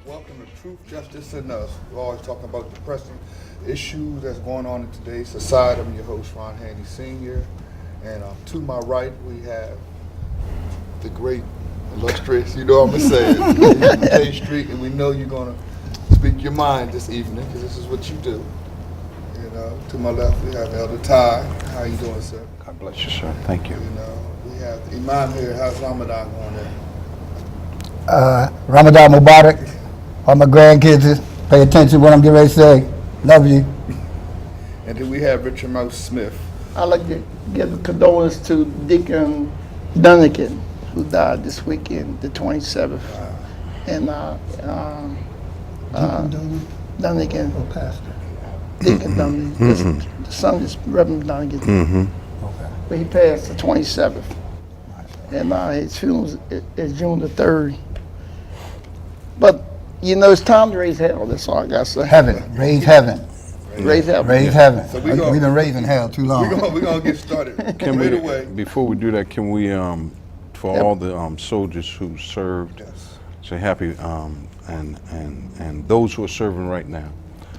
Welcome to Truth, Justice, and Us. We're always talking about the pressing issues that's going on in today's society. I'm your host, Ron Handy Sr. And to my right, we have the great, illustrious, you know what I'm going to say, Jay Street, and we know you're going to speak your mind this evening, because this is what you do. You know, to my left, we have Elder Ty. How you doing, sir? God bless you, sir. Thank you. You know, we have the Imam here. How's Ramadan going there? Ramadan Mubarak. All my grandkids, pay attention to what I'm getting ready to say. Love you. And then we have Richard Mouse Smith. I'd like to give a condolence to Deacon Dunnigan, who died this weekend, the 27th. And Dunnigan, Oh, Pastor. Deacon Dunnigan, the son is Reverend Dunnigan. Okay. But he passed the 27th. And his funeral is June the 3rd. But, you know, it's time to raise hell. That's all I got to say. Heaven. Raise heaven. Raise hell. Raise heaven. So We've been raising hell too long. We're going to get started right away. Before we do that, can we, for all the soldiers who served, say happy, and those who are serving right now,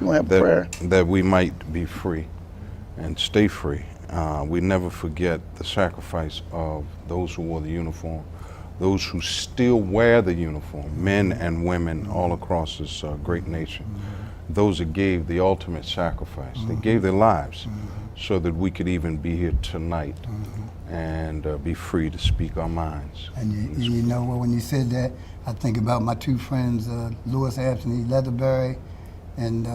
You want to have a prayer? that we might be free and stay free. We never forget the sacrifice of those who wore the uniform, those who still wear the uniform, men and women all across this great nation. Those that gave the ultimate sacrifice. They gave their lives so that we could even be here tonight and be free to speak our minds. And you know what, when you said that, I think about my two friends, Louis Anthony Leatherbury and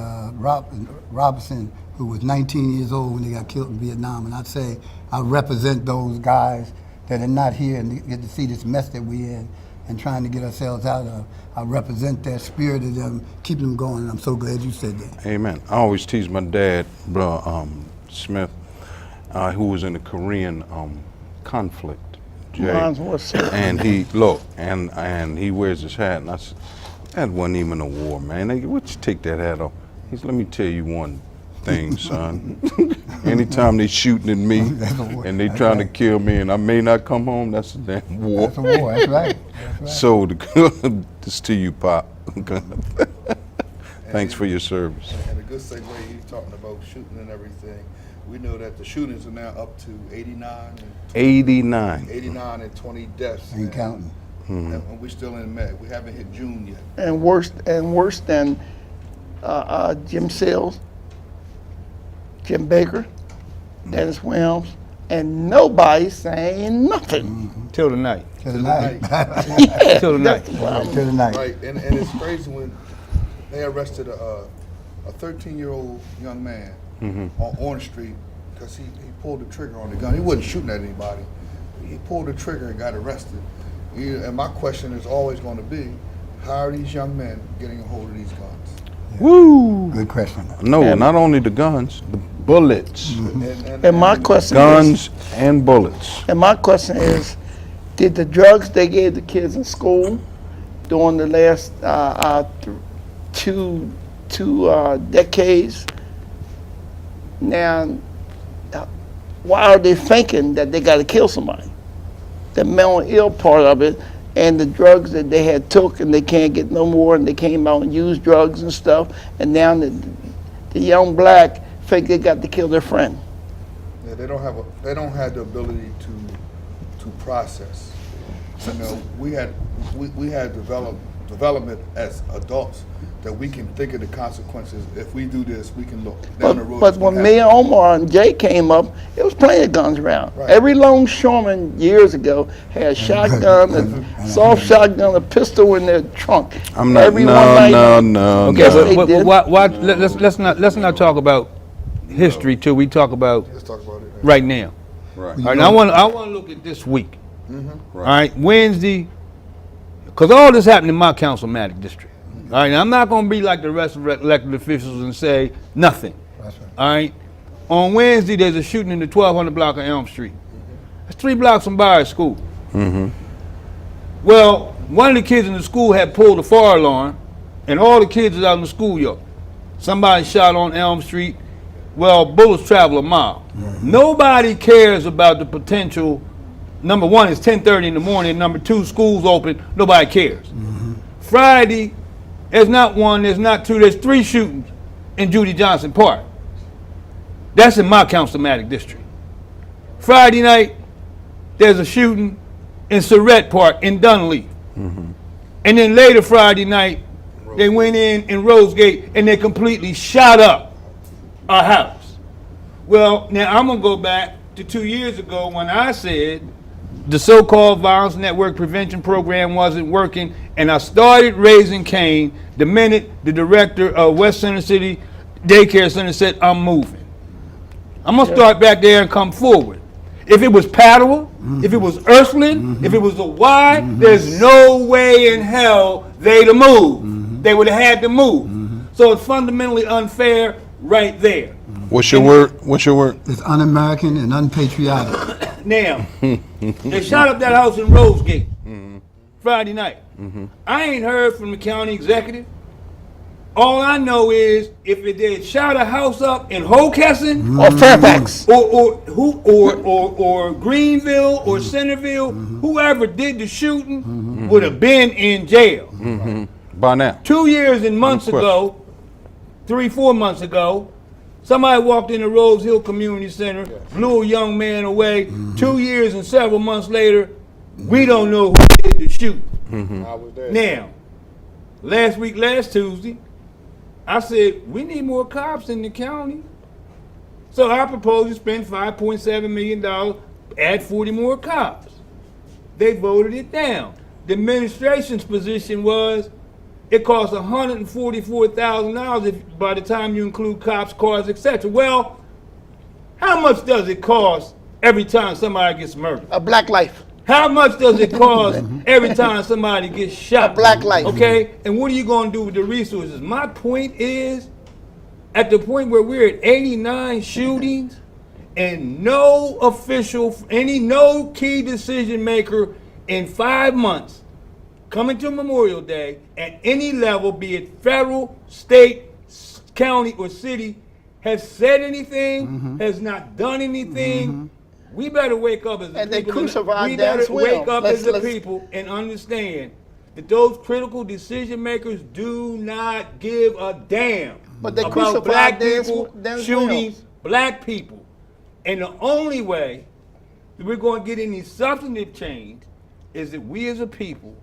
Robinson, who was 19 years old when they got killed in Vietnam. And I'd say I represent those guys that are not here and get to see this mess that we're in and trying to get ourselves out of. I represent that spirit of them, keeping them going, and I'm so glad you said that. Amen. I always tease my dad, bro, Smith, who was in the Korean conflict. Jay. And he, look, and he wears his hat, and I said, that wasn't even a war, man. What'd you take that hat off? He said, let me tell you one thing, son. Anytime they shooting at me and they trying to kill me and I may not come home, that's a damn war. That's a war, that's right. That's right. So, this to you, Pop. Thanks for your service. And a good segue, he's talking about shooting and everything. We know that the shootings are now up to 89 and 20 deaths. Ain't counting. And we're still in May. We haven't hit June yet. And worse than Jim Sales, Jim Baker, Dennis Williams, and nobody saying nothing. Till tonight. Till tonight. Yeah, Till tonight. that's the problem. Till tonight. Right, and it's crazy when they arrested a 13-year-old young man on Orange Street because he pulled the trigger on the gun. He wasn't shooting at anybody. He pulled the trigger and got arrested. And my question is always going to be, how are these young men getting a hold of these guns? Woo! Good question. No, not only the guns, the bullets. And my question Guns and bullets. And my question is, did the drugs they gave the kids in school during the last two decades, now, why are they thinking that they got to kill somebody? The mental ill part of it, and the drugs that they had took and they can't get no more, and they came out and used drugs and stuff, and now the young black think they got to kill their friend. Yeah, they don't have the ability to process. You know, we had development as adults that we can think of the consequences. If we do this, we can look down the road. But when me and Omar and Jay came up, it was plenty of guns around. Right. Every longshoreman years ago had a shotgun, a soft shotgun, a pistol in their trunk. I'm not. Every one No, night- no, no, Okay, no. They did. Let's not talk about history till we talk about Let's talk about it. right now. Right. All right, now I want to look at this week. All right, Wednesday, because all this happened in my councilmatic district. All right, now I'm not going to be like the rest of elected officials and say nothing. That's right. All right, on Wednesday there's a shooting in the 1200 block of Elm Street. That's 3 blocks from Byers School. Well, one of the kids in the school had pulled a fire alarm, and all the kids is out in the schoolyard. Somebody shot on Elm Street. Well, bullets travel a mile. Nobody cares about the potential. Number one, it's 10:30 in the morning. Number two, school's open. Nobody cares. Friday, There's not one, there's not two, there's 3 shootings in Judy Johnson Park. That's in my councilmatic district. Friday night, there's a shooting in Surrett Park in Dunleavy. And then later Friday night, they went in Rosegate and they completely shot up a house. Well, now I'm gonna go back to 2 years ago when I said the so-called violence network prevention program wasn't working, and I started raising Cain the minute the director of West Center City Daycare Center said, I'm moving. I'm gonna start back there and come forward. If it was Padua, if it was Ursuline, if it was the Y, there's no way in hell they'd have moved. They would have had to move. So it's fundamentally unfair right there. What's your word? What's your word? It's un-American and unpatriotic. Now, they shot up that house in Rosegate Friday night. I ain't heard from the county executive. All I know is if they had shot a house up in Hockessin Or Fairfax. or Greenville or Centerville, whoever did the shooting would have been in jail. By now. 2 years and months question. ago, 3-4 months ago, somebody walked into Rose Hill Community Center, blew a young man away. 2 years and several months later, we don't know who did the shooting. I was there. Now, last Tuesday, I said, we need more cops in the county. So I proposed to spend $5.7 million, add 40 more cops. They voted it down. The administration's position was it costs $144,000 by the time you include cops, cars, etc. Well, how much does it cost every time somebody gets murdered? A black life. How much does it cost every time somebody gets shot? A black life. Okay? And what are you going to do with the resources? My point is, at the point where we're at 89 shootings and no key decision maker in 5 months coming to Memorial Day at any level, be it federal, state, county, or city, has said anything, has not done anything, we better wake up as a And they people. crucified We Dan better Swell. wake up Let's- as a let's- people and understand that those critical decision makers do not give a damn But they about crucified black Dan people Dan shooting Swell. black people. And the only way that we're going to get any substantive change is that we as a people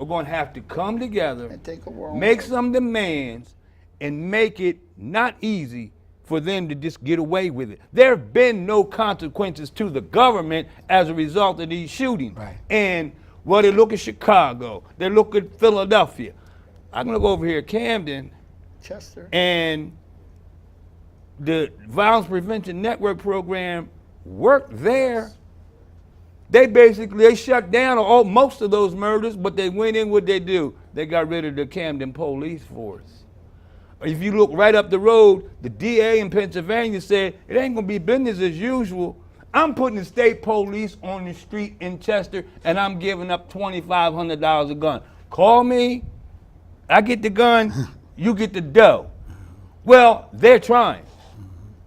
are going to have to come together, And take over our make own. some demands, and make it not easy for them to just get away with it. There have been no consequences to the government as a result of these shootings. Right. And well, they look at Chicago, they look at Philadelphia. I'm gonna go over here at Camden, Chester. and the Violence Prevention Network program worked there. They shut down most of those murders, but they went in, what they do? They got rid of the Camden police force. If you look right up the road, the DA in Pennsylvania said, it ain't gonna be business as usual. I'm putting the state police on the street in Chester, and I'm giving up $2,500 a gun. Call me, I get the gun, you get the dough. Well, they're trying.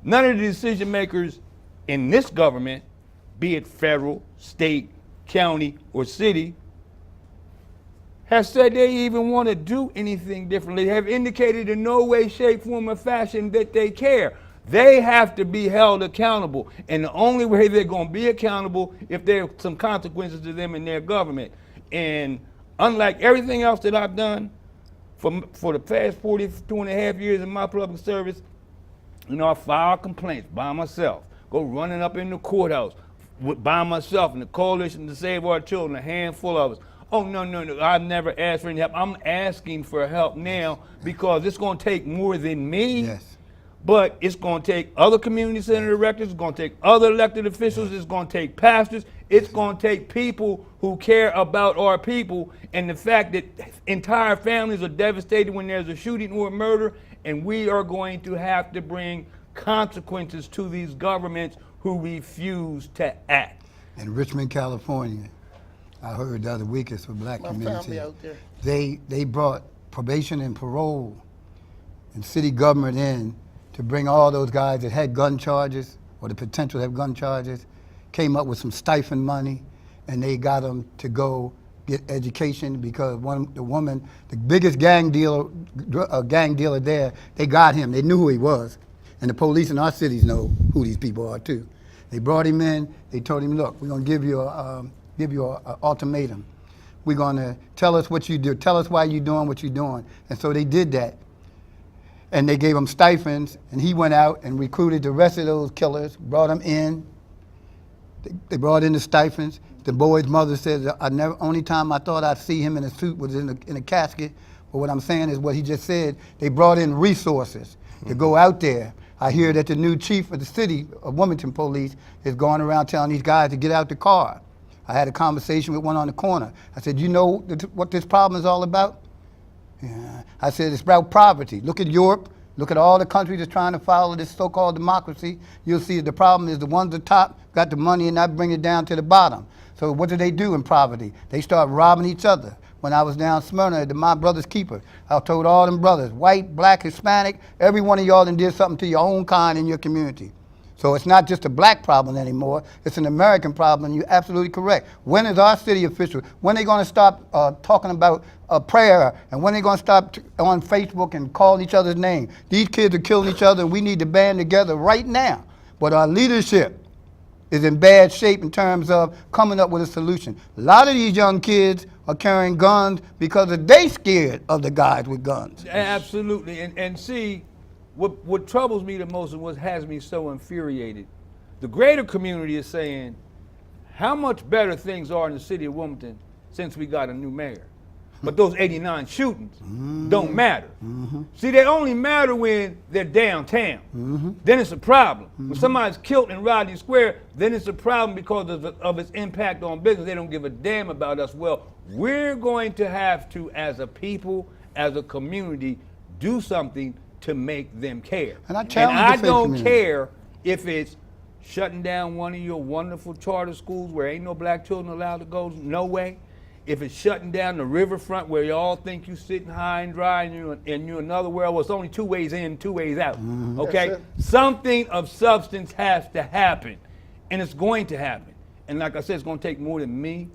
None of the decision makers in this government, be it federal, state, county, or city, have said they even want to do anything differently. They have indicated in no way, shape, form, or fashion that they care. They have to be held accountable. And the only way they're going to be accountable if there are some consequences to them in their government. And unlike everything else that I've done for the past 42 and a half years in my public service, you know, I file complaints by myself, go running up in the courthouse by myself, and the Coalition to Save Our Children, a handful of us. Oh, no, I've never asked for any help. I'm asking for help now because it's going to take more than me. Yes. But it's going to take other community center directors, it's going to take other elected officials, it's going to take pastors, it's going to take people who care about our people, and the fact that entire families are devastated when there's a shooting or a murder, and we are going to have to bring consequences to these governments who refuse to act. In Richmond, California, I heard the other week it's for black My community. family out there. They brought probation and parole and city government in to bring all those guys that had gun charges or the potential to have gun charges, came up with some stipend money, and they got them to go get education, because the woman, the biggest gang dealer there, they got him. They knew who he was. And the police in our cities know who these people are too. They brought him in. They told him, look, we're going to give you a ultimatum. We're going to tell us what you do. Tell us why you're doing what you're doing. And so they did that. And they gave him stipends. And he went out and recruited the rest of those killers, brought them in. They brought in the stipends. The boy's mother says, only time I thought I'd see him in a suit was in a casket. But what I'm saying is what he just said. They brought in resources to go out there. I hear that the new chief of the city of Wilmington Police is going around telling these guys to get out the car. I had a conversation with one on the corner. I said, you know what this problem is all about? Yeah. I said, it's about poverty. Look at Europe. Look at all the countries that's trying to follow this so-called democracy. You'll see the problem is the ones at the top got the money and not bring it down to the bottom. So what do they do in poverty? They start robbing each other. When I was down Smyrna at my brother's keeper, I told all them brothers, white, black, Hispanic, every one of y'all done did something to your own kind in your community. So it's not just a black problem anymore, it's an American problem, and you're absolutely correct. When is our city officials, when are they gonna stop talking about prayer, and when are they gonna stop on Facebook and calling each other's name? These kids are killing each other, and we need to band together right now. But our leadership is in bad shape in terms of coming up with a solution. A lot of these young kids are carrying guns because they scared of the guys with guns. Absolutely, and see, what troubles me the most and what has me so infuriated, the greater community is saying how much better things are in the city of Wilmington since we got a new mayor. But those 89 shootings don't matter. See, they only matter when they're downtown. Then it's a problem. When somebody's killed in Rodney Square, then it's a problem because of its impact on business. They don't give a damn about us. Well, we're going to have to, as a people, as a community, do something to make them care. And I don't care if it's shutting down one of your wonderful charter schools where ain't no black children allowed to go, no way. If it's shutting down the riverfront where y'all think you sitting high and dry and you're another world, well, it's only 2 ways in, 2 ways out, okay? Something of substance has to happen, and it's going to happen. And like I said, it's gonna take more than me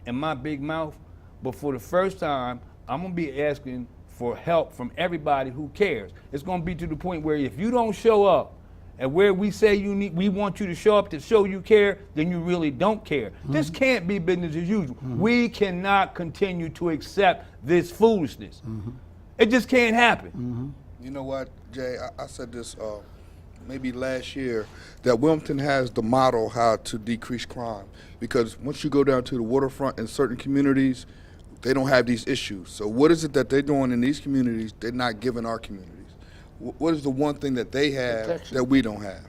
and my big mouth, but for the first time, I'm gonna be asking for help from everybody who cares. It's gonna be to the point where if you don't show up and where we say we want you to show up to show you care, then you really don't care. This can't be business as usual. We cannot continue to accept this foolishness. It just can't happen. You know what, Jay? I said this maybe last year, that Wilmington has the model how to decrease crime. Because once you go down to the waterfront in certain communities, they don't have these issues. So what is it that they're doing in these communities they're not giving our communities? What is the one thing that they have that we don't have?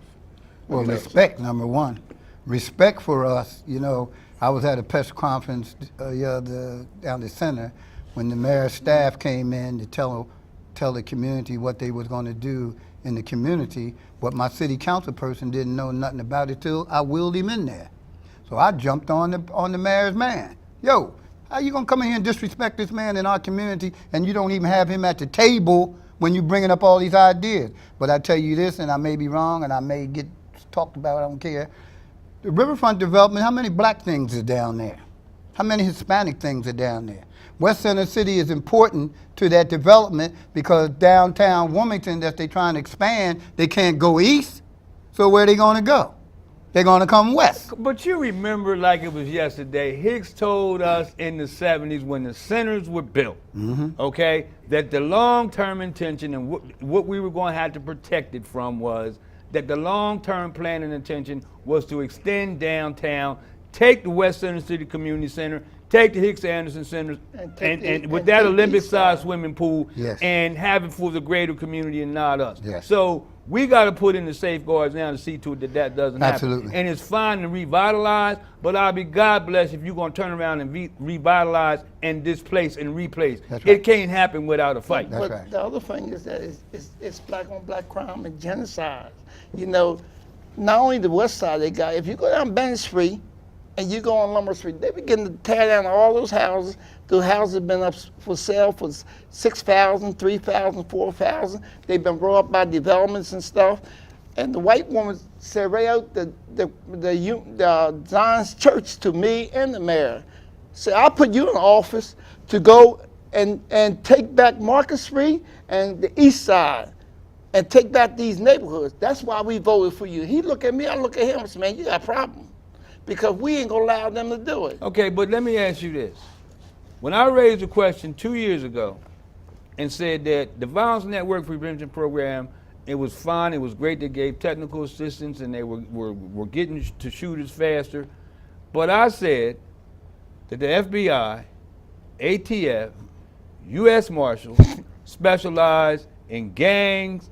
Well, respect, number one. Respect for us. You know, I was at a press conference down the center when the mayor's staff came in to tell the community what they was going to do in the community, but my city council person didn't know nothing about it till I wheeled him in there. So I jumped on the mayor's man. Yo, how you gonna come in here and disrespect this man in our community and you don't even have him at the table when you bringing up all these ideas? But I tell you this, and I may be wrong, and I may get talked about, I don't care. The riverfront development, how many black things are down there? How many Hispanic things are down there? West Center City is important to that development because downtown Wilmington that they're trying to expand, they can't go east, so where are they gonna go? They're gonna come west. But you remember like it was yesterday, Hicks told us in the 70s when the centers were built, okay, that the long-term intention and what we were going to have to protect it from was that the long-term plan and intention was to extend downtown, take the West Center City Community Center, take the Hicks Anderson Center, and with that Olympic-sized swimming pool, and have it for the greater community and not us. So we got to put in the safeguards now to see to it that that doesn't happen. And it's fine to revitalize, but I'll be God bless if you're going to turn around and revitalize and displace and replace. It can't happen without a fight. But the other thing is that it's black on black crime and genocide. You know, not only the west side they got, if you go down Bennett Street and you go on Lumber Street, they begin to tear down all those houses. The houses have been up for sale for $6,000, $3,000, $4,000. They've been brought up by developments and stuff. And the white woman said right out the Zion's church to me and the mayor. say, I put you in office to go and take back Market Street and the East Side and take back these neighborhoods. That's why we voted for you. He look at me, I look at him and say, man, you got a problem. Because we ain't gonna allow them to do it. Okay, but let me ask you this. When I raised a question 2 years ago and said that the Violence Network Prevention Program, it was fine, it was great, they gave technical assistance and they were getting to shooters faster. But I said that the FBI, ATF, U.S. Marshals specialize in gangs,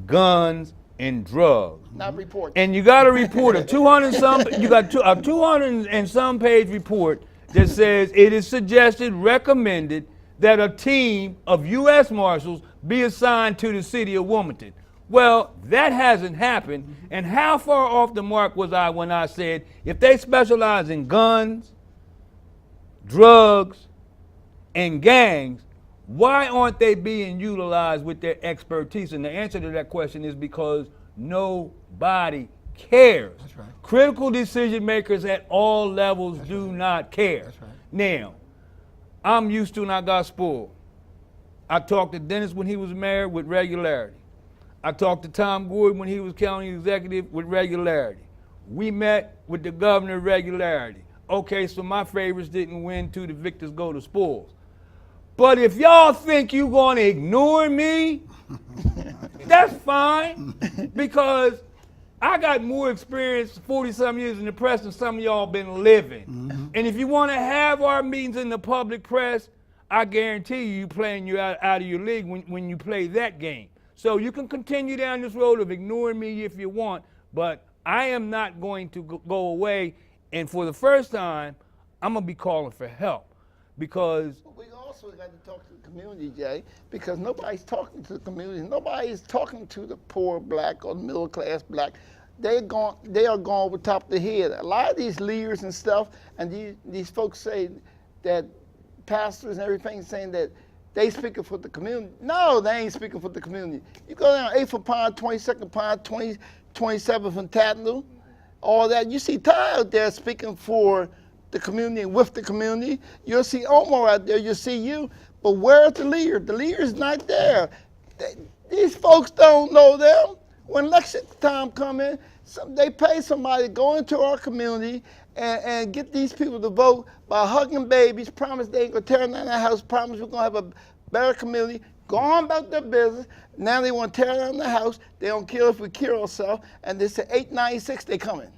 guns, and drugs. Not report. And you got a report, a 200 some, you got a 200 and some page report that says it is suggested, recommended that a team of U.S. Marshals be assigned to the city of Wilmington. Well, that hasn't happened. And how far off the mark was I when I said if they specialize in guns, drugs, and gangs, why aren't they being utilized with their expertise? And the answer to that question is because nobody cares. That's right. Critical decision makers at all levels do not care. That's right. Now, I'm used to and I got spoiled. I talked to Dennis when he was mayor with regularity. I talked to Tom Gordon when he was county executive with regularity. We met with the governor regularity. Okay, so my favorites didn't win, the victors go to spoils. But if y'all think you're gonna ignore me, that's fine, because I got more experience, 40-some years in the press than some of y'all been living. Mm-hmm. And if you wanna have our meetings in the public press, I guarantee you playing you out of your league when you play that game. So you can continue down this road of ignoring me if you want, but I am not going to go away, and for the first time, I'm gonna be calling for help, because We also got to talk to the community, Jay, because nobody's talking to the community. Nobody's talking to the poor black or the middle class black. They are going over top of the head. A lot of these leaders and stuff, and these folks say that pastors and everything saying that they speaking for the community. No, they ain't speaking for the community. You go down 8th Pond, 22nd Pond, 27th and Tatnall, all that. You see Ty out there speaking for the community and with the community. You'll see Omar out there, you'll see you, but where's the leader? The leader's not there. These folks don't know them. When election time come in, they pay somebody to go into our community and get these people to vote by hugging babies, promise they ain't gonna tear down their house, promise we're gonna have a better community, go on about their business. Now they wanna tear down the house, they don't care if we kill ourselves, and they say 896, they coming.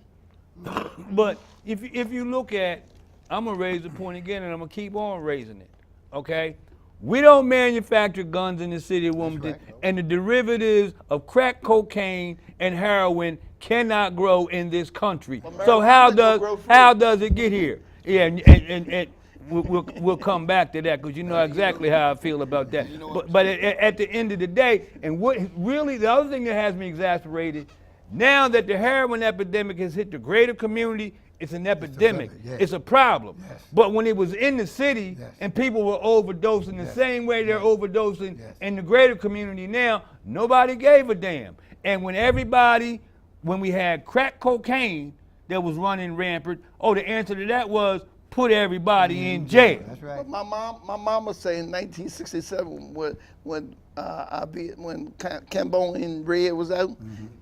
but if you look at, I'm gonna raise the point again and I'm gonna keep on raising it, okay? We don't manufacture guns in the city of Wilmington, right. and the derivatives of crack cocaine and heroin cannot grow in this country. Well, So marijuana how don't grow free. does it get here? Yeah, and we'll come back to that, because you know exactly how I feel about that. But at the end of the day, and what really the other thing that has me exasperated, now that the heroin epidemic has hit the greater community, it's an epidemic. yes. It's a problem. Yes. But when it was in the city Yes. and people were overdosing the Yes. same way they're overdosing Yes. in the greater community now, nobody gave a damn. And when we had crack cocaine that was running rampant, the answer to that was put everybody in jail. That's right. But my mom was saying in 1967 when Cambodian Red was out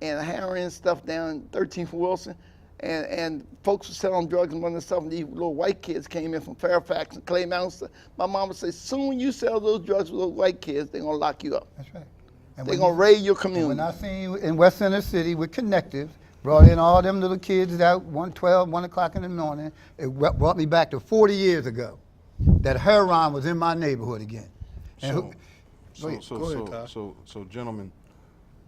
and heroin stuff down 13th Wilson, and folks were selling drugs and running stuff, and these little white kids came in from Fairfax and Clay Mountain. My mom would say, soon you sell those drugs with those white kids, they're gonna lock you up. That's right. And They're when gonna you- raid your and community. when I seen you in West Center City with Connective, brought in all them little kids out 1 o'clock in the morning, it brought me back to 40 years ago, that heroin was in my neighborhood again. And So, who- so, ahead. so, Go ahead, so, Ty. so, gentlemen,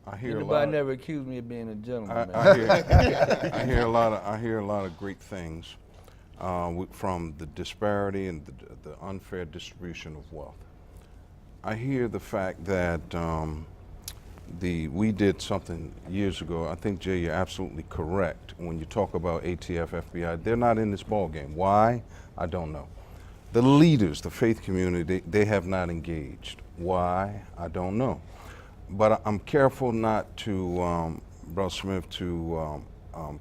I hear a lot. Anybody never accused me of being a gentleman, man. I hear a lot of great things from the disparity and the unfair distribution of wealth. I hear the fact that we did something years ago. I think, Jay, you're absolutely correct when you talk about ATF, FBI. They're not in this ballgame. Why? I don't know. The leaders, the faith community, they have not engaged. Why? I don't know. But I'm careful not to, Brother Smith, to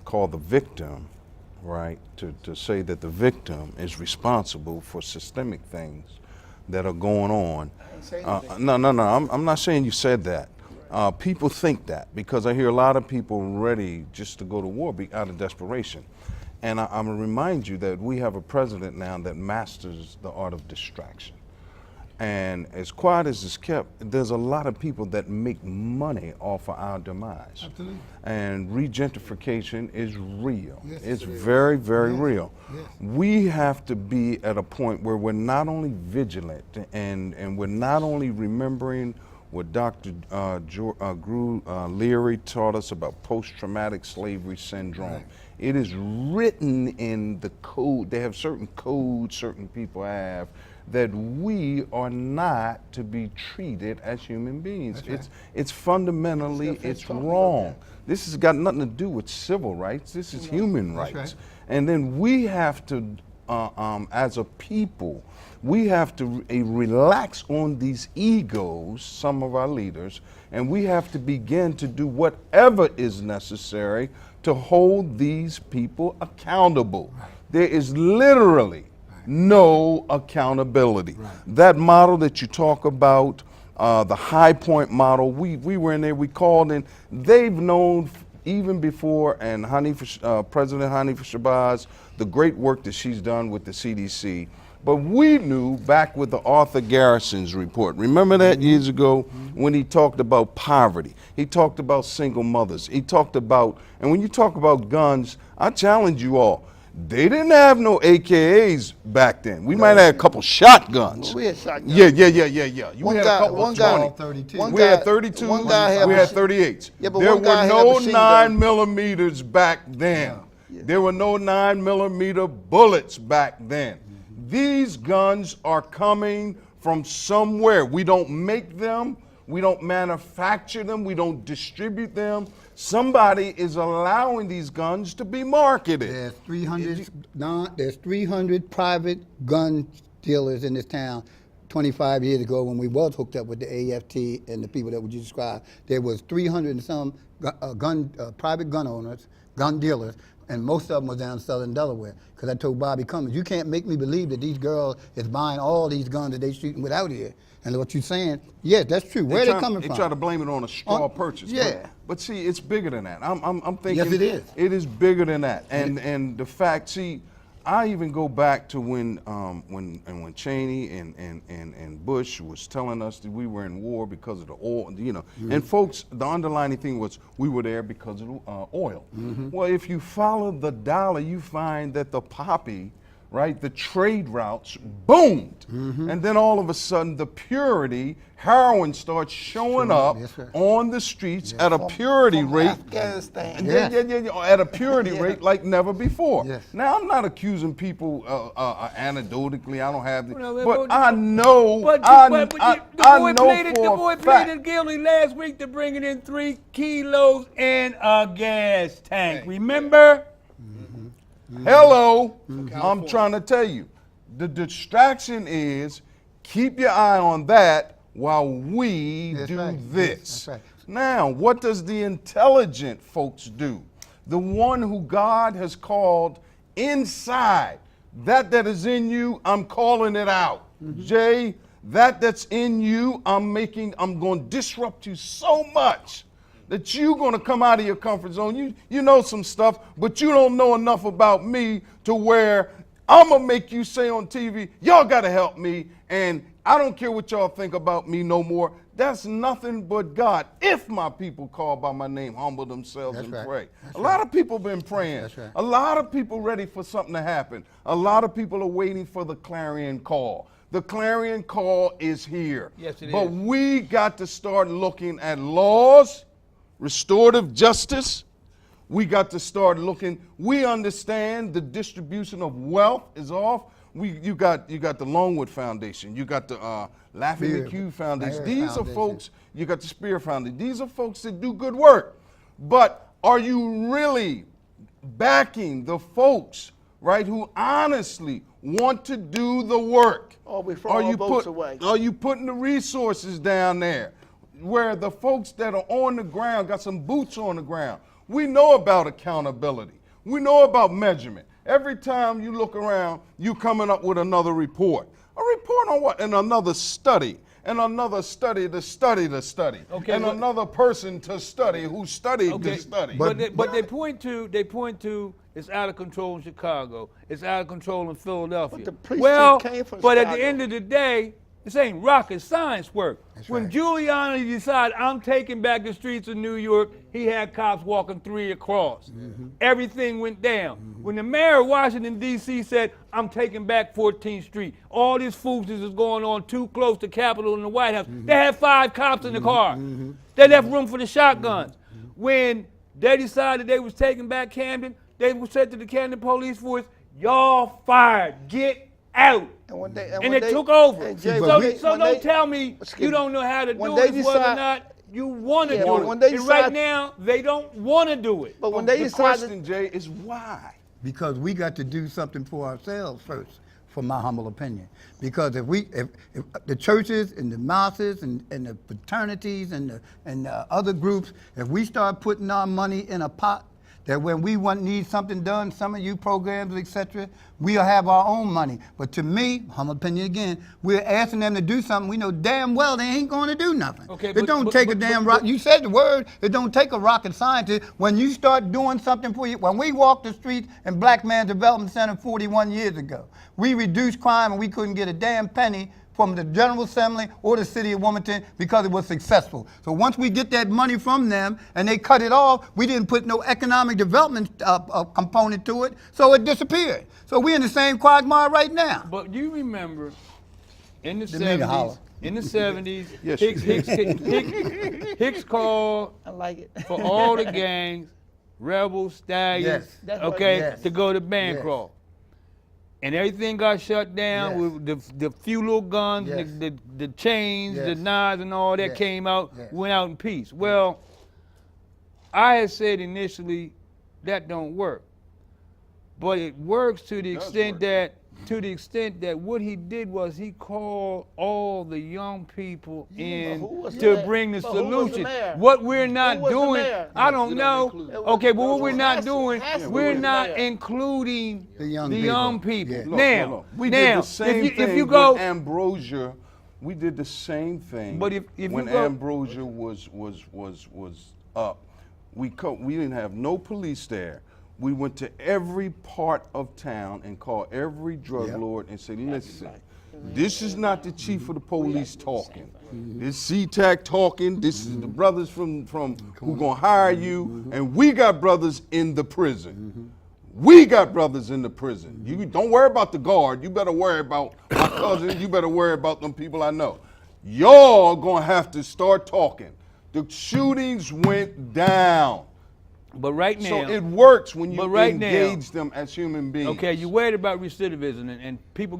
call the victim right, to say that the victim is responsible for systemic things that are going on. No, I'm not saying you said that. People think that because I hear a lot of people ready just to go to war out of desperation. And I'm going to remind you that we have a president now that masters the art of distraction. And as quiet as it's kept, there's a lot of people that make money off of our demise. Absolutely. And regentrification is real. Yes, it's very, very real. Yes. We have to be at a point where we're not only vigilant and we're not only remembering what Dr. Leary taught us about post-traumatic slavery syndrome. Right. It is written in the code. They have certain codes certain people have that we are not to be treated as human beings. It's fundamentally, it's wrong. This has got nothing to do with civil rights. This is human rights. right. And then we have to, as a people, we have to relax on these egos, some of our leaders, and we have to begin to do whatever is necessary to hold these people accountable. There is literally no accountability. That model that you talk about, the High Point model, we were in there, we called in, they've known even before, and President Hanifa Shabazz, the great work that she's done with the CDC. But we knew back with the Arthur Garrison's report. Remember that years ago when he talked about poverty? He talked about single mothers. He talked about, and when you talk about guns, I challenge you all, they didn't have no AKAs back then. We might have had a couple shotguns. We had shotguns. Yeah. You One had guy- a couple one of guy- 20. one We guy- had 32s, one guy had we a had machine- 38s. Yeah, but there one guy were had a no machine 9mm back then. Yeah. There were no 9mm bullets back then. These guns are coming from somewhere. We don't make them, we don't manufacture them, we don't distribute them. Somebody is allowing these guns to be marketed. There's 300 private gun dealers in this town. 25 years ago, when we was hooked up with the AFT and the people that would you describe, there was 300 and some private gun owners, gun dealers, and most of them was down in southern Delaware. Because I told Bobby Cummings, you can't make me believe that these girls is buying all these guns that they shooting with out here. And what you're saying, yes, that's true. Where they coming from? They try to blame it on a straw purchase. Yeah. But see, it's bigger than that. I'm thinking. Yes, it is. It is bigger than that. And the fact, see, I even go back to when Cheney and Bush was telling us that we were in war because of the oil, you know. And folks, the underlying thing was we were there because of the oil. Well, if you follow the dollar, you find that the poppy, right, the trade routes boomed. And then all of a sudden, the purity, heroin starts showing up Yes, sir. on the streets at a purity rate. Afghanistan. Yes. At a purity rate like never before. Yes. Now, I'm not accusing people anecdotally. I don't have the, Well, but but- I know, But I the boy know pleaded for a fact. guilty last week to bringing in 3 kilos and a gas tank. Remember? Hello, I'm trying to tell you, the distraction is keep your eye on that while we That's do right. this. That's right. Now, what does the intelligent folks do? The one who God has called inside, that is in you, I'm calling it out. Jay, that's in you, I'm going to disrupt you so much that you're going to come out of your comfort zone. You know some stuff, but you don't know enough about me to where I'm going to make you say on TV, y'all got to help me, and I don't care what y'all think about me no more. That's nothing but God. If my people call by my name, humble themselves That's and right. pray. That's A lot of people been praying. That's right. A lot of people ready for something to happen. A lot of people are waiting for the clarion call. The clarion call is here. Yes, it but is. we got to start looking at laws, restorative justice. We got to start looking. We understand the distribution of wealth is off. You got the Longwood Foundation. You got the Laughing Spear. McHugh Foundation. Spear These Foundation. are folks. You got the Spear Foundation. These are folks that do good work. But are you really backing the folks, right, who honestly want to do the work? Or we throw our votes away. Are you putting the resources down there where the folks that are on the ground got some boots on the ground? We know about accountability. We know about measurement. Every time you look around, you coming up with another report. A report on what? And another study. And another study to study the study. Okay, and but- another person to study who studied the study. But they point to it's out of control in Chicago. It's out of control in Philadelphia. But the police well, chief came from but at the Chicago. end of the day, this ain't rocket science work. When right. Giuliani decided I'm taking back the streets of New York, he had cops walking 3 across. Everything went down. When the mayor of Washington, D.C. said, I'm taking back 14th Street, all this foolishness is going on too close to Capitol and the White House. They had 5 cops in the car. They left room for the shotguns. When they decided they was taking back Camden, they said to the Camden police force, y'all fired, get out. And when they And they took over. and Jay, So, when they- so when don't they- tell me excuse you me. don't know how to When do they it, whether or decide- not you want to Yeah, do but it. when they And right decide- now, they don't want to do it. But when they the decided, question, Jay, is why? Because we got to do something for ourselves first, for my humble opinion. Because if the churches and the mosques and the fraternities and the other groups, if we start putting our money in a pot, that when we need something done, some of you programs, etc., we'll have our own money. But to me, humble opinion again, we're asking them to do something we know damn well they ain't going to do nothing. Okay, It but- don't but- take but- a damn but- rock. You said the word. It don't take a rocket scientist. When you start doing something for you, when we walked the streets in Black Man Development Center 41 years ago, we reduced crime and we couldn't get a damn penny from the General Assembly or the city of Wilmington because it was successful. So once we get that money from them and they cut it off, we didn't put no economic development component to it, so it disappeared. So we're in the same quagmire right now. But you remember in the Didn't mean to 70s, holler. in the 70s, Yes, you Hicks called I like it. for all the gangs, rebels, stallions, Yes. That's what- okay, yes. to go to Bancroft. And everything got shut down Yes. with the few little guns, Yes. the chains, the Yes. knives, and all that Yes. came out, Yes. went out in peace. Well, I had said initially that don't work, but it works to the extent that what he did was he called all the young people in who was to the- bring the but who was the solution. mayor? What we're not Who was the doing, mayor? I don't We don't know. include- It was- Okay, but it what was we're not Hassel. doing, Hassel we're was the not mayor. including The young people. Yeah. Look, Now, look. We now, did the same if thing you go, with Ambrosia. We did the same thing. But if you when go- Ambrosia was up, we didn't have no police there. We went to every part of town and called every drug Yep. lord and said, listen, this is not the chief of the police talking. This CTAC talking. This is the brothers from who gonna hire you, and we got brothers in the prison. We got brothers in the prison. You don't worry about the guard. You better worry about my cousin. You better worry about them people I know. Y'all gonna have to start talking. The shootings went down. but right now, So it works when you But right now- engage them as human beings. okay, you're worried about recidivism and people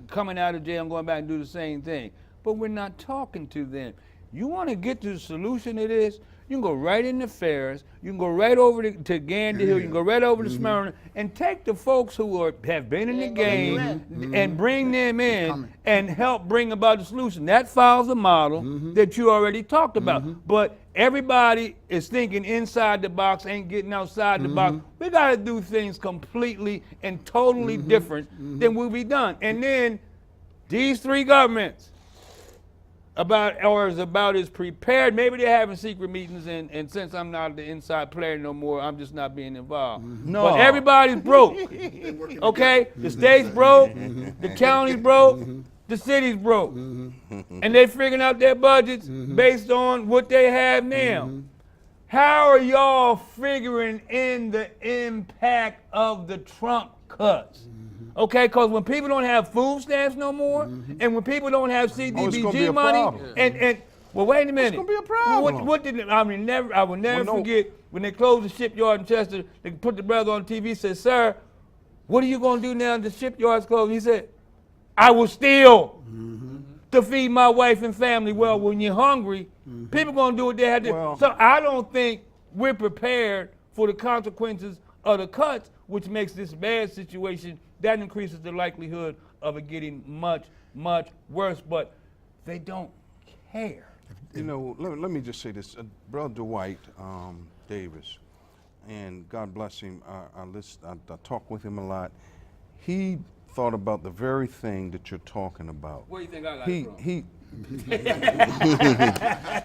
coming out of jail and going back and do the same thing. But we're not talking to them. You want to get to the solution to this, you can go right into Ferris, you can go right over to Gander Hill, you can go right over to Smyrna, and take the folks who have been in the game and bring them in and help bring about the solution. That follows the model that you already talked about. But everybody is thinking inside the box, ain't getting outside the box. We got to do things completely and totally different than what we've done. And then these 3 governments is about as prepared. Maybe they're having secret meetings, and since I'm not the inside player no more, I'm just not being involved. No. But everybody's broke. Okay? The state's broke, the county's broke, the city's broke. And they're figuring out their budgets based on what they have now. How are y'all figuring in the impact of the Trump cuts? Okay, because when people don't have food stamps no more, and when people don't have it's gonna be CDBG a money, problem. and well, wait a minute. gonna be a problem. What did I will never forget when they closed the shipyard in Chester. They put the brother on TV. Said, "Sir, what are you gonna do now? The shipyard's closed." He said, "I will steal to feed my wife and family." Well, when you're hungry, people gonna do what they have to. Well- So I don't think we're prepared for the consequences of the cuts, which makes this bad situation. That increases the likelihood of it getting much, much worse. But they don't care. You know, let me just say this. Brother Dwight Davis, and God bless him, I talk with him a lot. He thought about the very thing that you're talking about. Where do you think I got He it from? he.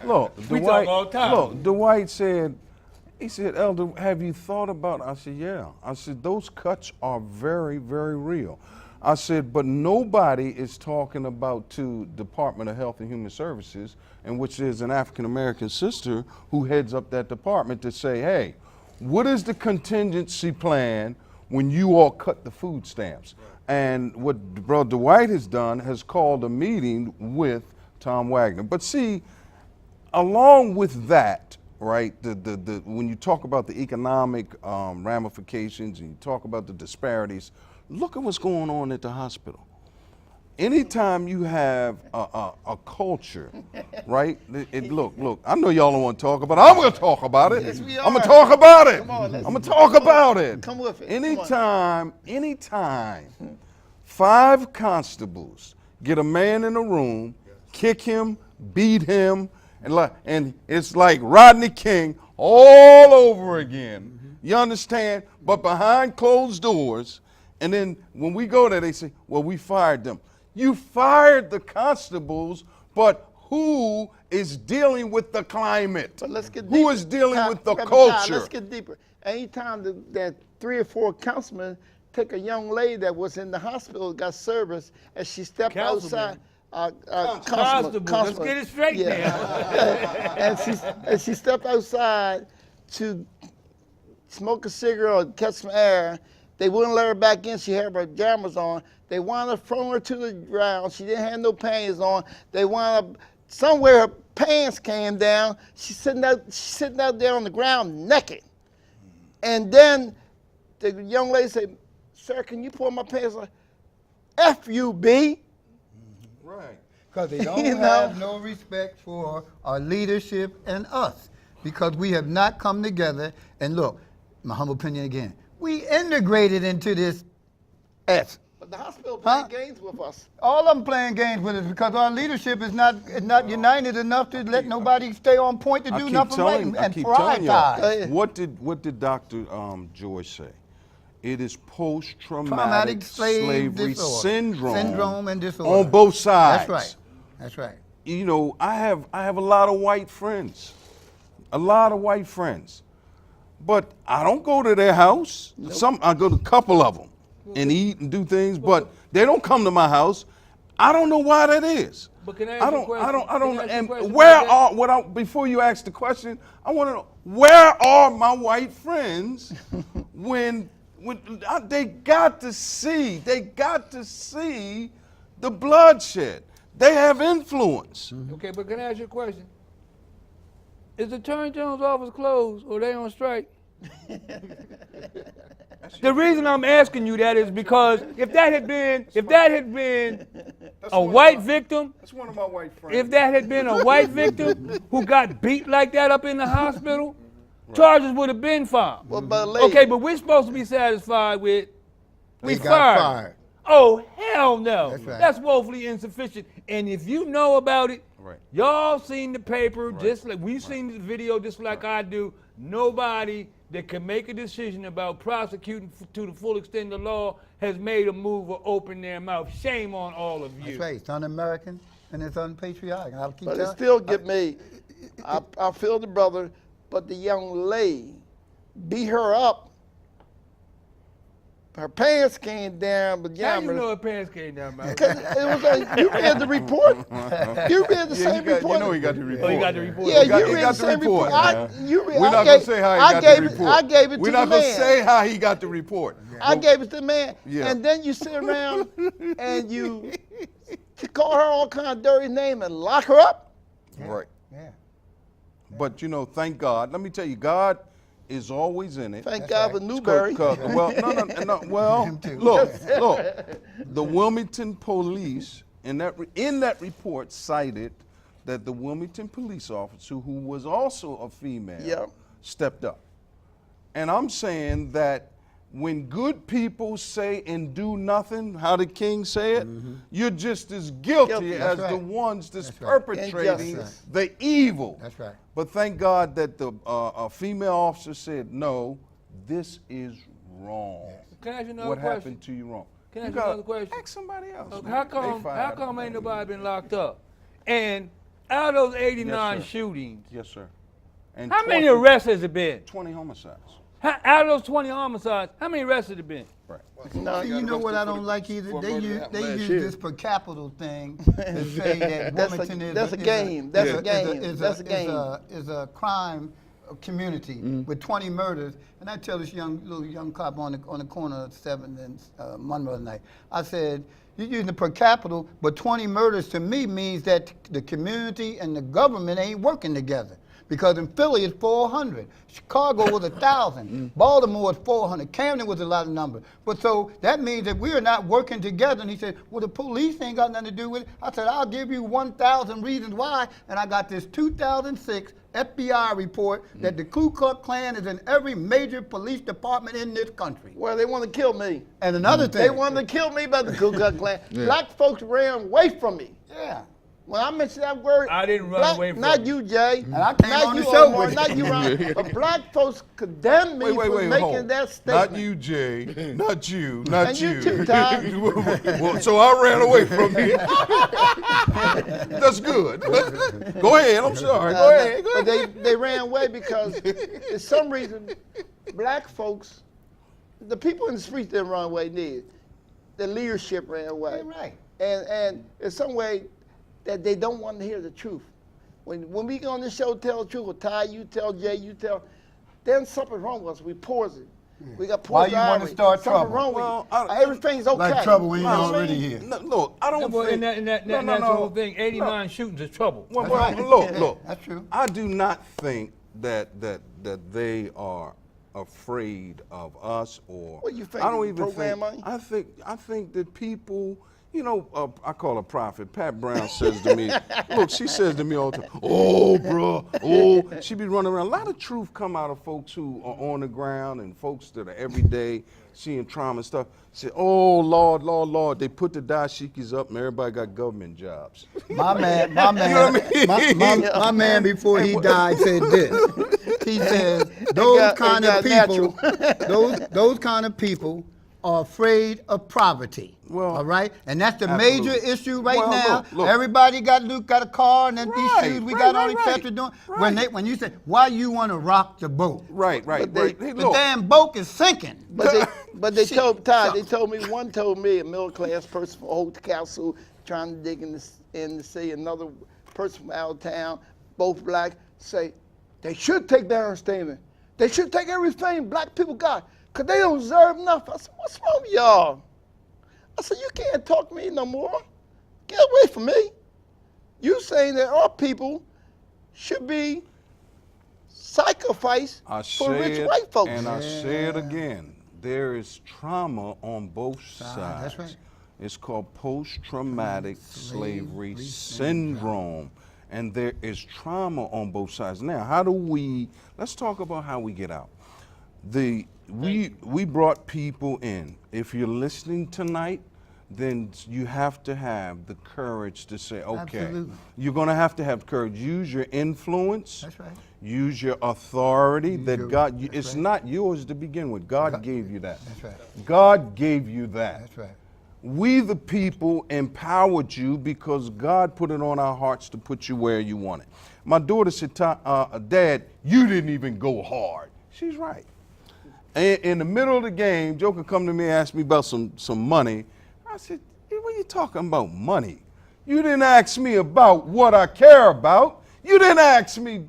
Look, We Dwight. talk all the time. Look, Dwight said. He said, Elder, have you thought about it? I said, yeah. I said, those cuts are very, very real. I said, but nobody is talking about to Department of Health and Human Services, in which there's an African-American sister who heads up that department, to say, hey, what is the contingency plan when you all cut the food stamps? And what Brother Dwight has done has called a meeting with Tom Wagner. But see, along with that, right, when you talk about the economic ramifications and you talk about the disparities, look at what's going on at the hospital. Anytime you have a culture, right? Look, I know y'all don't want to talk about it. I'm going to talk about it. Yes, we I'm going are. to talk about it. Come on, I'm going to talk about it. Come with it. Anytime 5 constables get a man in a room, kick him, beat him, and it's like Rodney King all over again. You understand? But behind closed doors, and then when we go there, they say, well, we fired them. You fired the constables, but who is dealing with the climate? But let's get Who deeper. is dealing with the Reverend culture? Let's get deeper. Anytime that 3 or 4 councilmen take a young lady that was in the hospital, got service, and she stepped Councilman. outside. Constable, let's get it straight now. and she stepped outside to smoke a cigarette or catch some air. They wouldn't let her back in. She had her pajamas on. They wound up throwing her to the ground. She didn't have no panties on. They wound up somewhere her pants came down. She's sitting out there on the ground naked. And then the young lady said, "Sir, can you pull my pants on?" F you, B. Right. Because they don't You know? have no respect for our leadership and us. Because we have not come together. And look, my humble opinion again, we integrated into this S. But the hospital playing Huh? games with us. All of them playing games with us because our leadership is not united enough to let nobody stay on point to do nothing right and prioritize. What did Dr. Joyce say? It is post-traumatic Traumatic slave slavery disorder. syndrome and disorder. on both sides. That's right. That's right. You know, I have a lot of white friends, but I don't go to their house. I go to a couple of them and eat and do things, but they don't come to my house. I don't know why that is. But can I ask you a question? I don't. Can I ask you a And question where about that? are before you ask the question, I want to know where are my white friends when they got to see the bloodshed. They have influence. Okay, but can I ask you a question? Is the Attorney General's office closed or they on strike? The reason I'm asking you that is because if that had been a white victim, That's one of my white friends. if that had been a white victim who got beat like that up in the hospital, charges would have been filed. Well, but lady, Okay, but we're supposed to be satisfied with we They got fired. Oh, hell no. That's right. That's woefully insufficient. And if you know about it, Right. y'all seen the paper, just like we've seen the video just like I do. Nobody that can make a decision about prosecuting to the full extent of the law has made a move or opened their mouth. Shame on all of you. That's right. It's un-American and it's unpatriotic. I'll keep but it telling- still get me. I feel the brother, but the young lady beat her up. Her pants came down, but How you know her pants came down, man? Because it was like, you read the report. You read the same report. You know he got the report. Oh, you got the report. Yeah, He got you read the the same report. report. We're not going to say how he got the report. I gave it We're to not the going to man. say how he got the report. I gave it to the man. Yeah. And then you sit around and you call her all kind of dirty name and lock her up. Right. Yeah. But you know, thank God. Let me tell you, God is always in it. Thank God for Newberry. Well, no. Well, Him too. look. The Wilmington police in that report cited that the Wilmington police officer, who was also a female, Yep. stepped up. And I'm saying that when good people say and do nothing, how did King say it? You're just as guilty Guilty. as That's the right. ones that's That's right. perpetrating Injustice. the evil. That's right. But thank God that the a female officer said, no, this is wrong. Can I ask you another What question? happened to you wrong? Can I You ask you gotta another question? Ask somebody else. man. How They come fired ain't him. nobody been locked up? And out of those 89 Yes, sir. shootings, Yes, sir. And how many 20 arrests has it been? 20 homicides. Out of those 20 homicides, how many arrests has it been? Right. No, See, you know what I don't like either? for They murder use happened they last use year. this per capita thing to say that Wilmington that's a game. That's a game. That's a game. Is a crime community with 20 murders. And I tell this little young cop on the corner of 7th and Monroe night, I said, you're using the per capita, but 20 murders to me means that the community and the government ain't working together. Because in Philly it's 400, Chicago was 1,000, Baltimore was 400, Camden was a lot of numbers. But so that means that we are not working together. And he said, well, the police ain't got nothing to do with it. I said, I'll give you 1,000 reasons why. And I got this 2006 FBI report that the Ku Klux Klan is in every major police department in this country. Well, they want to kill me. And another thing. They wanted to kill me by the Ku Klux Klan. Black folks ran away from me. Yeah. When I mentioned that word, I didn't run away from not you. you, Jay. And I came not on you, the show Omar, with not it. you, Ron. But black folks condemned me for making that statement. Not you, Jay. Not you. Not And you too, Ty. Well, so I ran away from you. That's good. Go ahead. I'm sorry. Go ahead. Go But ahead. they ran away because, for some reason, black folks, the people in the streets didn't run away, did. The leadership ran away. Right. And in some way, that they don't want to hear the truth. When we go on this show, tell the truth, or Ty, you tell Jay, you tell, then something's wrong with us. We poison. We got Why poison. you wanna ivory. start Something trouble? wrong with Well, you. Everything's okay. Like trouble when you're No, already here. No, look, I don't Well, think. and that's no, the whole thing. 89 shootings is trouble. Well, right. look. That's true. I do not think that they are afraid of us or. What, you think I don't it's even program think. money? I think that people. You know, I call her prophet. Pat Brown says to me, look, she says to me all the time, oh, bro, oh. She be running around. A lot of truth come out of folks who are on the ground and folks that are every day seeing trauma and stuff. Say, oh, Lord. They put the dashikis up and everybody got government jobs. My man, know what I mean? my man before he died said this. He said those kind of people, those kind of people are afraid of poverty. Well, all right, and that's the absolutely. major issue right Well, now. look. Everybody got a car, and then Right, these shoes we right, got on, right, etc. right. Doing Right. when you say why you want to rock the boat, Right. But they- Hey, the look, damn boat is sinking. But they told Ty, they told me, one told me, a middle class person from Old Castle trying to dig in the sea, another person from out of town, both black, say they should take down our statement. They should take everything black people got, because they don't deserve nothing. I said, what's wrong with y'all? I said, you can't talk to me no more. Get away from me. You saying that our people should be sacrificed I for say rich it, white folks. and I say it again. There is trauma on both sides. That's right. It's called post-traumatic slavery syndrome. And there is trauma on both sides. Now, let's talk about how we get out. We brought people in. If you're listening tonight, then you have to have the courage to say, okay, Absolutely. you're going to have courage. Use your influence. That's right. Use your authority that your- God, that's it's right. not yours to begin with. God gave you that. That's right. God gave you that. That's right. We, the people, empowered you because God put it on our hearts to put you where you want it. My daughter said, Dad, you didn't even go hard. She's right. And in the middle of the game, Joker come to me and ask me about some money. I said, hey, what are you talking about money? You didn't ask me about what I care about. You didn't ask me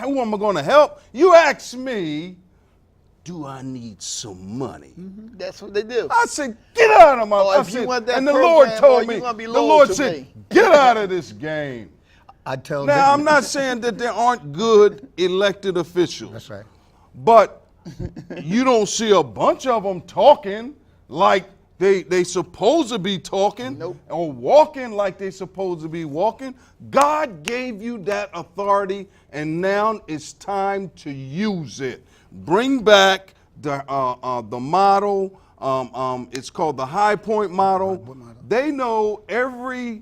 who am I going to help. You asked me, do I need some money? That's what they do. I said, get out of my Oh, I if you said, want that and the program, Lord boy, told you me, gonna be the loyal Lord to said, me. get out of this game. I tell Now, them. I'm not saying that there aren't good elected officials. That's right. But you don't see a bunch of them talking like they supposed to be talking or walking like they supposed to be walking. God gave you that authority, and now it's time to use it. Bring back the model. It's called the High Point model. They know every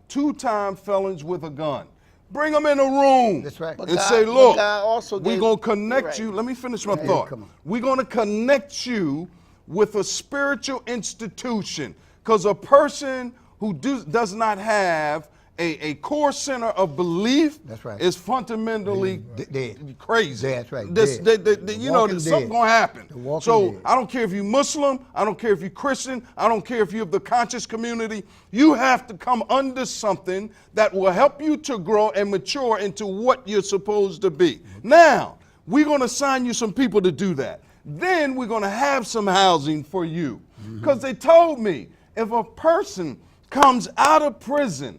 two-time felons with a gun. Bring them in a room. That's right. But And God- say, but look, God also we're gave- going to connect Right. you. Let me finish my Yeah, thought. come on. We're going to connect you with a spiritual institution. Because a person who does not have a core center of belief That's right. is fundamentally Dead. crazy. That's right, This, dead. you know, Walking something dead. going to happen. The walking So dead. I don't care if you're Muslim, I don't care if you're Christian, I don't care if you're of the conscious community. You have to come under something that will help you to grow and mature into what you're supposed to be. Now, we're going to assign you some people to do that. Then we're going to have some housing for you. Because they told me if a person comes out of prison,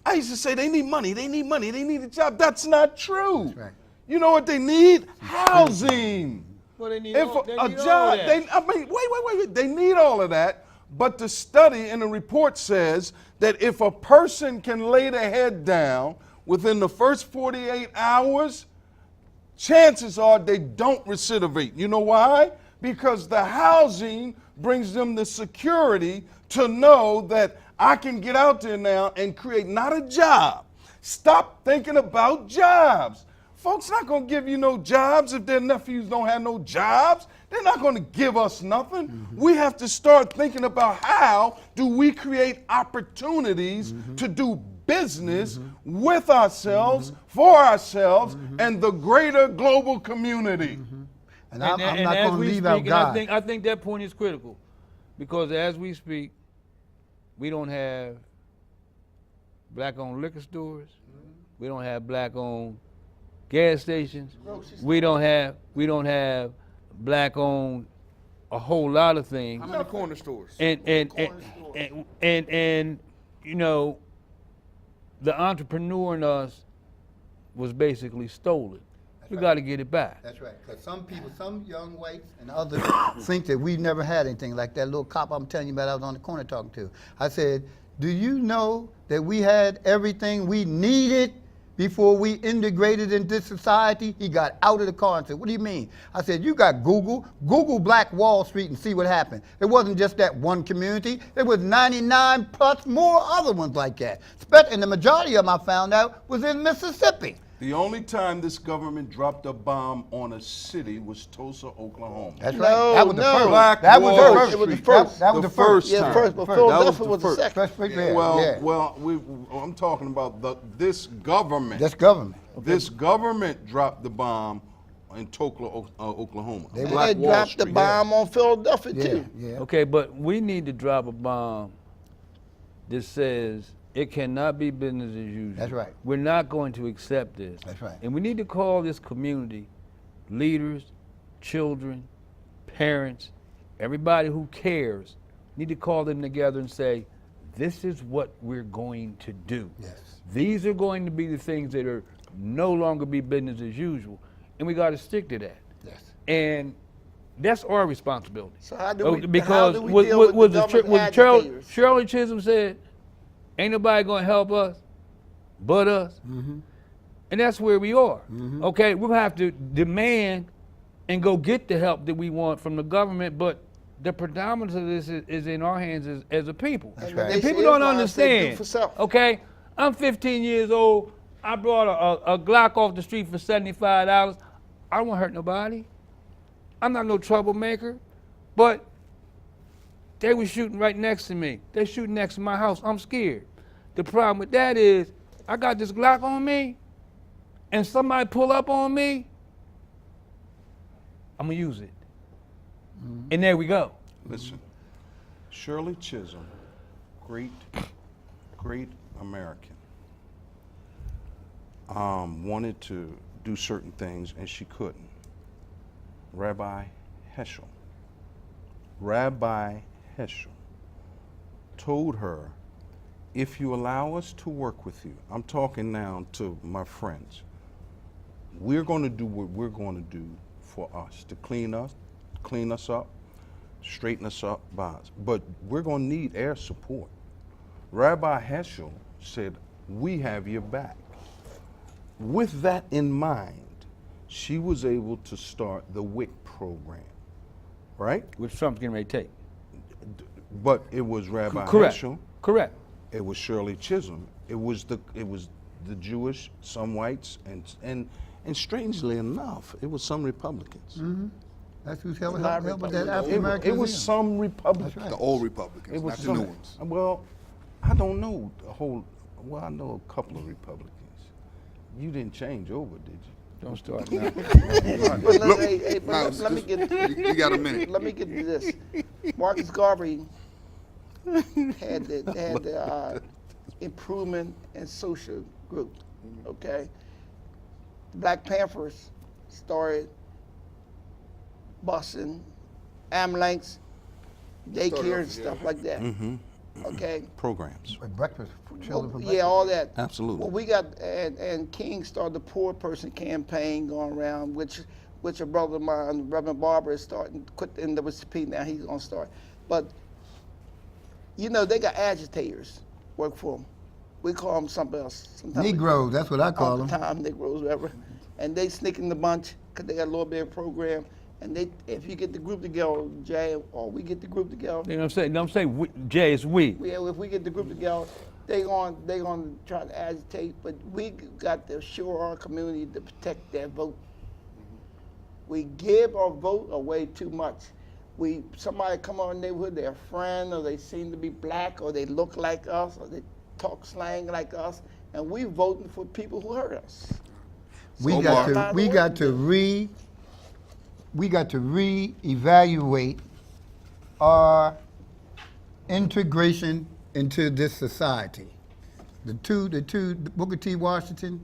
I used to say they need money, they need a job. That's not true. That's right. You know what they need? Housing. Well, they need If all, a they need all job, that. wait. They need all of that. But the study and the report says that if a person can lay their head down within the first 48 hours, chances are they don't recidivate. You know why? Because the housing brings them the security to know that I can get out there now and create not a job. Stop thinking about jobs. Folks not going to give you no jobs if their nephews don't have no jobs. They're not going to give us nothing. We have to start thinking about how do we create opportunities to do business with ourselves, for ourselves, and the greater global community. And I'm And not as going to we leave speak, out and God. I think that point is critical, because as we speak, we don't have black-owned liquor stores. We don't have black-owned gas stations. We don't have black-owned a whole lot of things. How many corner stores? And you know, the entrepreneur in us was basically stolen. We right. got to get it back. That's right. Because some people, some young whites and others think that we've never had anything like that little cop I'm telling you about I was on the corner talking to. I said, do you know that we had everything we needed before we integrated into society? He got out of the car and said, what do you mean? I said, you got Google Black Wall Street and see what happened. It wasn't just that one community. There was 99 plus more other ones like that. And the majority of them I found out was in Mississippi. The only time this government dropped a bomb on a city was Tulsa, Oklahoma. That's No, right. That was the no. first. Black That was Wall the first. It was the Street. first. That was the first. Yeah, time. first, but First. Philadelphia the was the first. second. First right there. I'm talking about this government. That's government. This government dropped the bomb in Tulsa, Oklahoma. They And Black they Wall dropped the Street. bomb on Philadelphia Yeah, too. yeah. Okay, but we need to drop a bomb that says it cannot be business as usual. That's right. We're not going to accept this. That's right. And we need to call this community, leaders, children, parents, everybody who cares, need to call them together and say, this is what we're going to do. Yes. These are going to be the things that are no longer be business as usual. And we got to stick to that. Yes. And that's our responsibility. So how do we, Because how do we deal with the government agitators? Shirley Chisholm said, ain't nobody gonna help us but us. Mm-hmm. And that's where we are. Okay, we'll have to demand and go get the help that we want from the government, but the predominance of this is in our hands as a people. That's And right. And Nation people don't Islam said do understand. for self. Okay, I'm 15 years old. I brought a Glock off the street for $75. I don't want to hurt nobody. I'm not no troublemaker, but they were shooting right next to me. They shooting next to my house. I'm scared. The problem with that is I got this Glock on me, and somebody pull up on me, I'm gonna use it. And there we go. Listen, Shirley Chisholm, great American, wanted to do certain things and she couldn't. Rabbi Heschel told her, if you allow us to work with you, I'm talking now to my friends, we're going to do what we're going to do for us, to clean us up, straighten us up, but we're going to need air support. Rabbi Heschel said, we have your back. With that in mind, she was able to start the WIC program, right? Which Trump's getting ready to take. But it was Rabbi Correct. Heschel, Correct. it was Shirley Chisholm, it was the Jewish, some whites, and strangely enough, it was some Republicans. That's who's helping Not with that Republicans. African It American. was some Republicans. That's The right. old Republicans, It was not the some, new ones. Well, I don't know the whole. Well, I know a couple of Republicans. You didn't change over, did you? Don't start now. But Look, let now, me get. you got a minute. Let me get to this. Marcus Garvey had the improvement and social group. Okay, Black Panthers started busing ambulance, daycare, and stuff like that. Okay. Programs. Breakfast for children. For Yeah, all that. Absolutely. Well, we got and King started the poor person campaign going around, which a brother of mine, Reverend Barber, is starting. Quit the NAACP now. He's gonna start, but you know they got agitators work for them. We call them something else. Sometimes Negroes, that's what I call all the them. time, Negroes, whatever. And they sneak in the bunch because they got a little bit of program. And they, if you get the group together, Jay, or we get the group together, You know what I'm saying? Don't say Jay, it's we. if we get the group together, they gonna try to agitate, but we got to assure our community to protect their vote. We give our vote away too much. Somebody come on in the neighborhood, they're a friend, or they seem to be black, or they look like us, or they talk slang like us, and we voting for people who hurt us. We got to reevaluate our integration into this society. The two, Booker T. Washington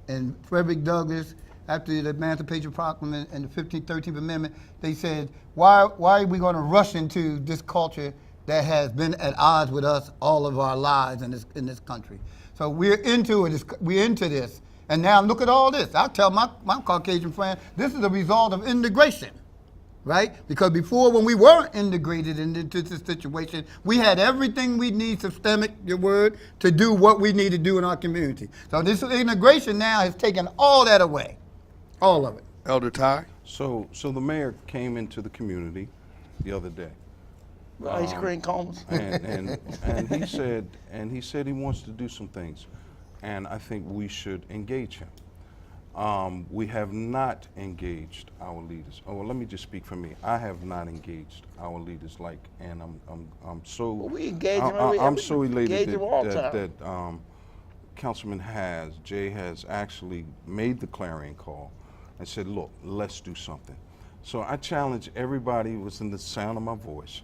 and Frederick Douglass, after the Emancipation Proclamation and the 15th, 13th Amendment, they said, why are we going to rush into this culture that has been at odds with us all of our lives in this country? So we're into it. We're into this. And now look at all this. I tell my Caucasian friend, this is a result of integration, right? Because before, when we weren't integrated into this situation, we had everything we need, systemic, your word, to do what we need to do in our community. So this integration now has taken all that away, all of it. Elder Ty? So the mayor came into the community the other day, Ice cream cones. and he said he wants to do some things, and I think we should engage him. We have not engaged our leaders. Oh, well, let me just speak for me. I have not engaged our leaders, and I'm so. Well, we engage them I'm so elated engage them all the time. that Councilman Jay has actually made the clarion call and said, look, let's do something. So I challenge everybody who was in the sound of my voice.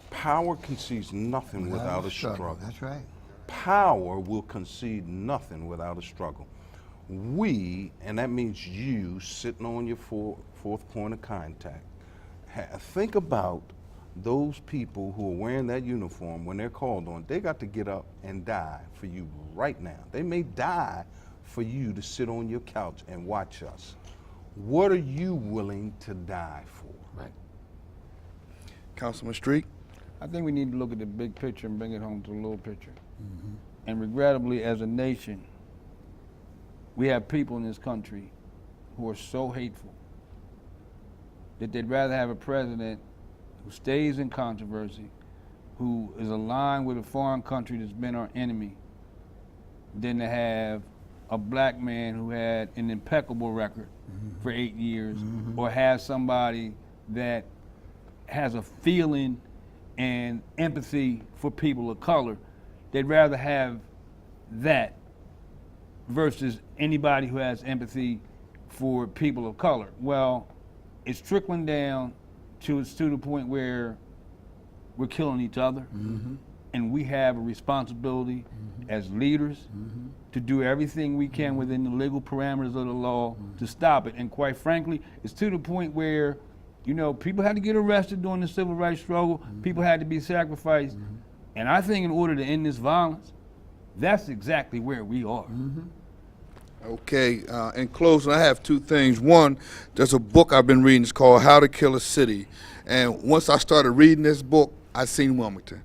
Power concedes nothing without a struggle. That's right. Power will concede nothing without a struggle. We, and that means you sitting on your fourth point of contact, think about those people who are wearing that uniform when they're called on. They got to get up and die for you right now. They may die for you to sit on your couch and watch us. What are you willing to die for? Right. Councilman Street? I think we need to look at the big picture and bring it home to the little picture. And regrettably, as a nation, we have people in this country who are so hateful that they'd rather have a president who stays in controversy, who is aligned with a foreign country that's been our enemy, than to have a black man who had an impeccable record for 8 years, or have somebody that has a feeling and empathy for people of color. They'd rather have that versus anybody who has empathy for people of color. Well, it's trickling down to the point where we're killing each other, and we have a responsibility as leaders to do everything we can within the legal parameters of the law to stop it. And quite frankly, it's to the point where, you know, people had to get arrested during the civil rights struggle, people had to be sacrificed, and I think in order to end this violence, that's exactly where we are. Okay, in closing, I have two things. One, there's a book I've been reading. It's called How to Kill a City. And once I started reading this book, I seen Wilmington.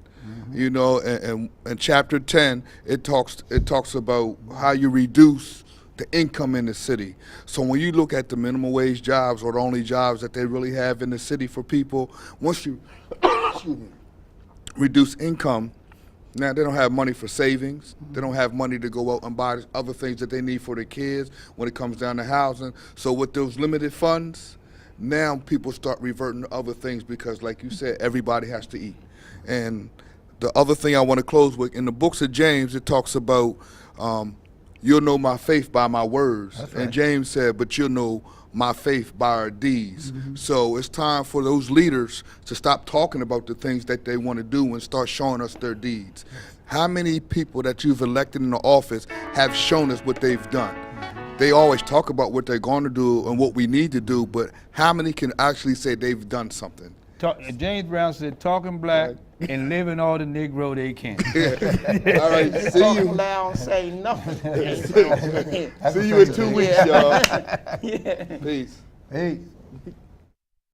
You know, and chapter 10, it talks about how you reduce the income in the city. So when you look at the minimum wage jobs, or the only jobs that they really have in the city for people, once you excuse me, reduce income, Now, they don't have money for savings. They don't have money to go out and buy other things that they need for their kids when it comes down to housing. So with those limited funds, now people start reverting to other things because, like you said, everybody has to eat. And the other thing I want to close with, in the books of James, it talks about you'll know my faith by my words. That's right. And James said, but you'll know my faith by our deeds. So it's time for those leaders to stop talking about the things that they want to do and start showing us their deeds. How many people that you've elected in the office have shown us what they've done? They always talk about what they're going to do and what we need to do, but how many can actually say they've done something? James Brown said, talking black and living all the Negro they can. All right, see Talk you. loud, say nothing. See you in 2 weeks, y'all. Yeah. Peace. Hey.